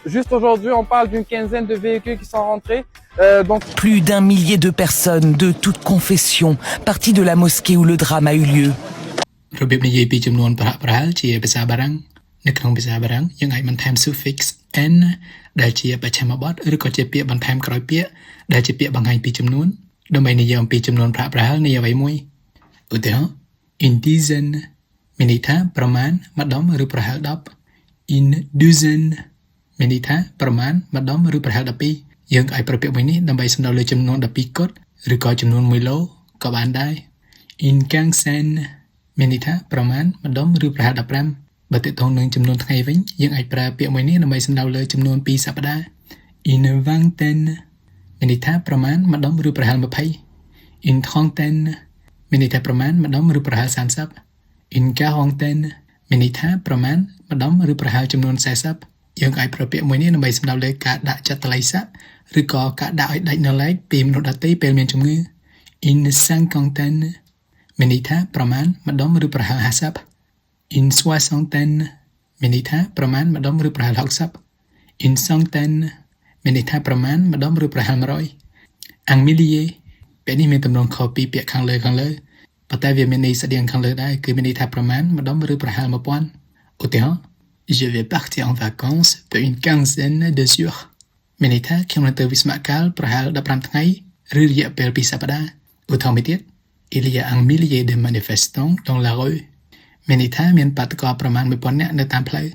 Juste aujourd'hui, on parle d'une quinzaine de véhicules qui sont rentrés. Donc Plus d'un millier de personnes de toutes confessions parties de la mosquée où le drame a eu lieu. របៀបនិយាយពីចំនួនប្រហាក់ប្រហែលជាភាសាបារាំងនៅក្នុងភាសាបារាំងយើងអាចបន្ថែម suffix n ដែលជាបច្ឆិមបទឬក៏ជាពាក្យបន្ថែមក្រោយពាក្យដែលជាពាក្យបង្ហាញពីចំនួនដើម្បីនិយាយអំពីចំនួនប្រហាក់ប្រហែលនៃអ្វីមួយឧទាហរណ៍ in dizaine មានន័យថាប្រមាណម្ដុំឬប្រហែល10 in douzaine មានន័យថាប្រមាណម្ដុំឬប្រហែល12យើងអាចប្រើពាក្យមួយនេះដើម្បីសំដៅលើចំនួន12គត់ឬក៏ចំនួន1ឡូក៏បានដែរ in quinzaine មានន័យថាប្រមាណម្ដុំឬប្រហែល15បើទាក់ទងនឹងចំនួនថ្ងៃវិញយើងអាចប្រើពាក្យមួយនេះដើម្បីសំដៅលើចំនួន2សប្តាហ៍ in vingtaine មានន័យថាប្រមាណម្ដុំឬប្រហែល20 in trentaine មានន័យថាប្រមាណម្ដុំឬប្រហែល30 in quarantaine មានន័យថាប្រមាណម្ដុំឬប្រហែលចំនួន40យើងអាចប្រើពាក្យមួយនេះដើម្បីសំដៅលើការដាក់ចតុល្យស័ក្តិឬក៏ការដាក់ឲ្យដាច់នៅឡែកពីមនុស្សដទៃពេលមានជំងឺ in cinquantaine មានន័យថាប្រមាណម្ដុំឬប្រហែល50 in soixantaine មានន័យថាប្រមាណម្ដុំឬប្រហែល60 in centaine មានន័យថាប្រមាណម្ដុំឬប្រហែល100 en millier ពាក្យនេះមានទម្រង់ខុសពីពាក្យខាងលើប៉ុន្តែវាមានន័យស្តៀងខាងលើដែរគឺមានន័យថាប្រមាណម្ដុំឬប្រហែល1000ឧទាហរណ៍ je vais partir en vacances pour une quinzaine de jours មានន័យថាខ្ញុំនឹងទៅវិស្សមកាលប្រហែល15ថ្ងៃឬរយៈពេល2សប្តាហ៍ឧទាហរណ៍មួយទៀត il y a un millier de manifestants dans la rue មានន័យថាមានបាតុករប្រមាណ1000នាក់នៅតាមផ្លូវ